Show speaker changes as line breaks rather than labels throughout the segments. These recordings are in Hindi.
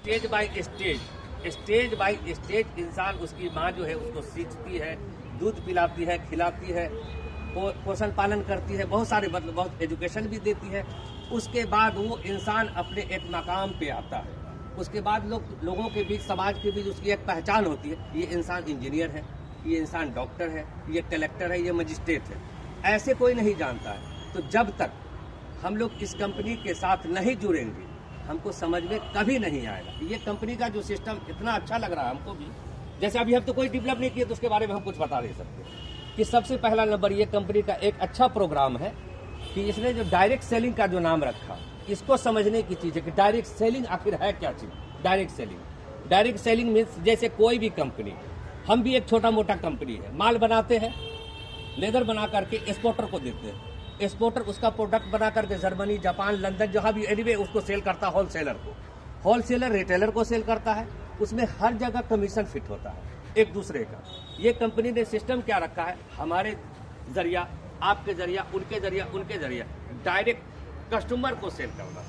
स्टेज बाय स्टेज इंसान, उसकी माँ जो है उसको सीखती है, दूध पिलाती है, खिलाती है, पोषण पालन करती है, बहुत सारे मतलब बहुत एजुकेशन भी देती है। उसके बाद वो इंसान अपने एक मकाम पे आता है। उसके बाद लोगों के बीच, समाज के बीच उसकी एक पहचान होती है, ये इंसान इंजीनियर है, ये इंसान डॉक्टर है, ये कलेक्टर है, ये मजिस्ट्रेट है। ऐसे कोई नहीं जानता है। तो जब तक हम लोग इस कंपनी के साथ नहीं जुड़ेंगे, हमको समझ में कभी नहीं आएगा। ये कंपनी का जो सिस्टम इतना अच्छा लग रहा है हमको भी, जैसे अभी हम तो कोई डेवलप नहीं किए तो उसके बारे में हम कुछ बता नहीं सकते। कि सबसे पहला नंबर ये कंपनी का एक अच्छा प्रोग्राम है कि इसने जो डायरेक्ट सेलिंग का जो नाम रखा, इसको समझने की चीज़ है कि डायरेक्ट सेलिंग आखिर है क्या चीज़। डायरेक्ट सेलिंग मीन्स जैसे कोई भी कंपनी, हम भी एक छोटा मोटा कंपनी है, माल बनाते हैं, लेदर बना करके एक्सपोर्टर को देते हैं, एक्सपोर्टर उसका प्रोडक्ट बना करके जर्मनी, जापान, लंदन, जहाँ भी एनीवे उसको सेल करता है होलसेलर को, होलसेलर रिटेलर को सेल करता है। उसमें हर जगह कमीशन फिट होता है एक दूसरे का। ये कंपनी ने सिस्टम क्या रखा है, हमारे जरिया, आपके जरिया, उनके जरिया डायरेक्ट कस्टमर को सेल करना,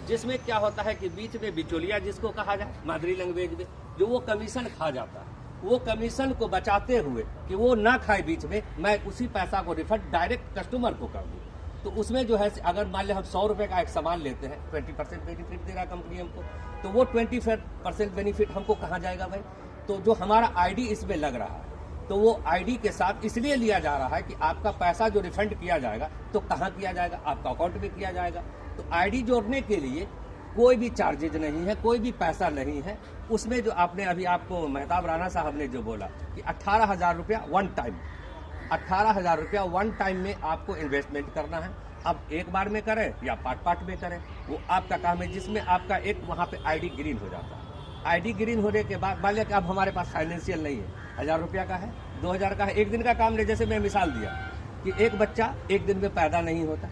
जिसमें क्या होता है कि बीच में बिचौलिया जिसको कहा जाए मादरी लैंग्वेज में, जो वो कमीशन खा जाता है, वो कमीशन को बचाते हुए कि वो ना खाए बीच में, मैं उसी पैसा को रिफंड डायरेक्ट कस्टमर को कर दूँ। तो उसमें जो है, अगर मान लिया हम 100 रुपये का एक सामान लेते हैं, 20% बेनिफिट दे रहा है कंपनी हमको, तो वो 20% बेनिफिट हमको कहाँ जाएगा भाई? तो जो हमारा आईडी इसमें लग रहा है, तो वो आईडी के साथ इसलिए लिया जा रहा है कि आपका पैसा जो रिफंड किया जाएगा तो कहाँ किया जाएगा? आपका अकाउंट में किया जाएगा। तो आईडी जोड़ने के लिए कोई भी चार्जेज नहीं है, कोई भी पैसा नहीं है। उसमें जो आपने अभी आपको मेहताब राणा साहब ने जो बोला कि 18,000 रुपया वन टाइम, 18,000 रुपया वन टाइम में आपको इन्वेस्टमेंट करना है। अब एक बार में करें या पार्ट में करें, वो आपका काम है, जिसमें आपका एक वहाँ पे आईडी ग्रीन हो जाता है। आईडी ग्रीन होने के बाद मान लिया कि अब हमारे पास फाइनेंशियल नहीं है, 1,000 रुपया का है, 2,000 का है, एक दिन का काम ले, जैसे मैं मिसाल दिया कि एक बच्चा एक दिन में पैदा नहीं होता,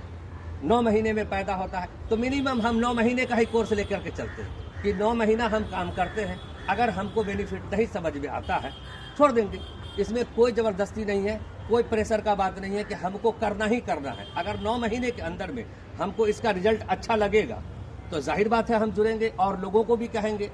9 महीने में पैदा होता है, तो मिनिमम हम 9 महीने का ही कोर्स लेकर के चलते हैं कि 9 महीना हम काम करते हैं। अगर हमको बेनिफिट नहीं समझ में आता है, छोड़ देंगे। इसमें कोई ज़बरदस्ती नहीं है, कोई प्रेशर का बात नहीं है कि हमको करना ही करना है। अगर 9 महीने के अंदर में हमको इसका रिजल्ट अच्छा लगेगा तो जाहिर बात है हम जुड़ेंगे और लोगों को भी कहेंगे,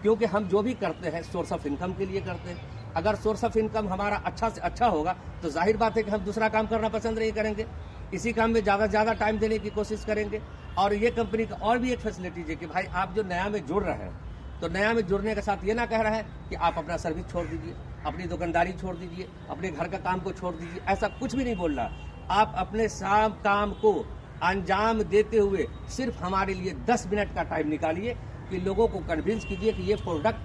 क्योंकि हम जो भी करते हैं सोर्स ऑफ इनकम के लिए करते हैं। अगर सोर्स ऑफ इनकम हमारा अच्छा से अच्छा होगा तो जाहिर बात है कि हम दूसरा काम करना पसंद नहीं करेंगे, इसी काम में ज़्यादा से ज़्यादा टाइम देने की कोशिश करेंगे। और ये कंपनी का और भी एक फैसिलिटीज है कि भाई आप जो नया में जुड़ रहे हैं, तो नया में जुड़ने के साथ ये ना कह रहा है कि आप अपना सर्विस छोड़ दीजिए, अपनी दुकानदारी छोड़ दीजिए, अपने घर का काम को छोड़ दीजिए, ऐसा कुछ भी नहीं बोल रहा। आप अपने साम काम को अंजाम देते हुए सिर्फ हमारे लिए 10 मिनट का टाइम निकालिए कि लोगों को कन्विंस कीजिए कि ये प्रोडक्ट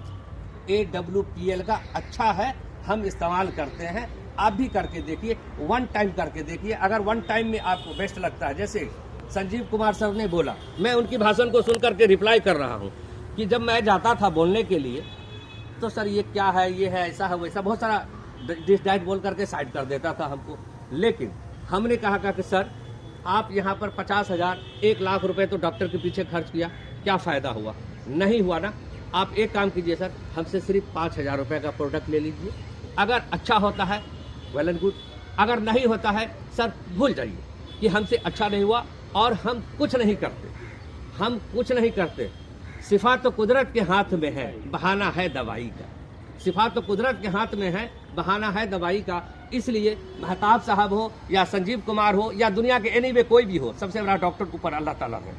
AWPL का अच्छा है, हम इस्तेमाल करते हैं, आप भी करके देखिए, वन टाइम करके देखिए। अगर वन टाइम में आपको बेस्ट लगता है, जैसे संजीव कुमार सर ने बोला, मैं उनकी भाषण को सुन करके रिप्लाई कर रहा हूँ कि जब मैं जाता था बोलने के लिए तो सर ये क्या है, ये है, ऐसा है, वैसा बहुत सारा डिश डाइट बोल करके साइड कर देता था हमको। लेकिन हमने कहा कि सर आप यहाँ पर 50,000 1 लाख रुपए तो डॉक्टर के पीछे खर्च किया, क्या फ़ायदा हुआ? नहीं हुआ ना। आप एक काम कीजिए सर, हमसे सिर्फ 5,000 रुपये का प्रोडक्ट ले लीजिए, अगर अच्छा होता है वेल एंड गुड, अगर नहीं होता है सर भूल जाइए कि हमसे अच्छा नहीं हुआ। और हम कुछ नहीं करते, सिफा तो कुदरत के हाथ में है, बहाना है दवाई का। सिफा तो कुदरत के हाथ में है, बहाना है दवाई का। इसलिए मेहताब साहब हो या संजीव कुमार हो या दुनिया के एनीवे कोई भी हो, सबसे बड़ा डॉक्टर के ऊपर अल्लाह ताला है।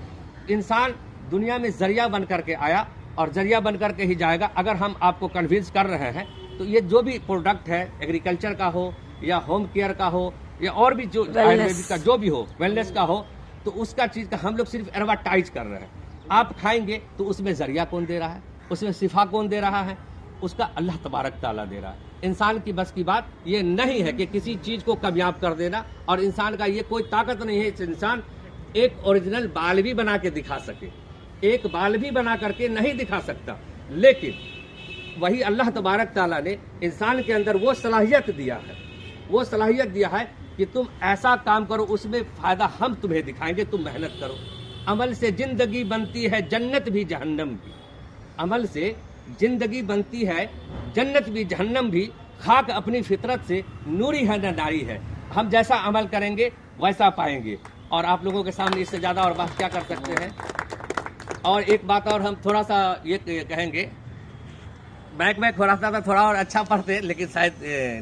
इंसान दुनिया में जरिया बन करके आया और जरिया बन करके ही जाएगा। अगर हम आपको कन्विंस कर रहे हैं तो ये जो भी प्रोडक्ट है, एग्रीकल्चर का हो या होम केयर का हो या और भी जो आयुर्वेदिक का जो भी हो, वेलनेस का हो, तो उसका चीज़ का हम लोग सिर्फ एडवर्टाइज कर रहे हैं। आप खाएंगे तो उसमें जरिया कौन दे रहा है, उसमें शिफा कौन दे रहा है? उसका अल्लाह तबारक ताला दे रहा है। इंसान की बस की बात ये नहीं है कि किसी चीज़ को कामयाब कर देना, और इंसान का ये कोई ताकत नहीं है इंसान एक ओरिजिनल बाल भी बना के दिखा सके, एक बाल भी बना करके नहीं दिखा सकता। लेकिन वही अल्लाह तबारक ताला ने इंसान के अंदर वो सलाहियत दिया है कि तुम ऐसा काम करो, उसमें फ़ायदा हम तुम्हें दिखाएंगे, तुम मेहनत करो। अमल से ज़िंदगी बनती है जन्नत भी जहन्नम भी, अमल से ज़िंदगी बनती है जन्नत भी जहन्नम भी, खाक अपनी फितरत से नूरी है न नारी है। हम जैसा अमल करेंगे वैसा पाएंगे। और आप लोगों के सामने इससे ज़्यादा और बात क्या कर सकते हैं? और एक बात और हम थोड़ा सा ये कहेंगे, बैंक में थोड़ा और अच्छा पढ़ते, लेकिन शायद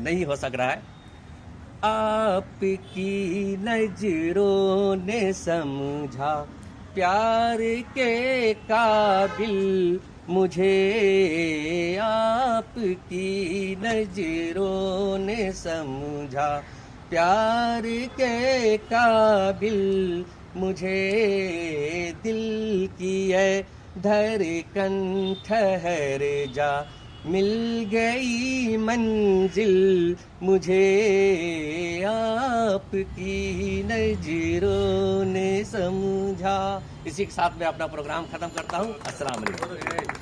नहीं हो सक रहा है। आपकी नजरों ने समझा प्यार के काबिल मुझे, आपकी नजरों ने समझा प्यार के काबिल मुझे, दिल की है धड़कन ठहर जा, मिल गई मंजिल मुझे, आपकी नजरों ने समझा। इसी के साथ मैं अपना प्रोग्राम खत्म करता हूँ। अस्सलाम वालेकुम।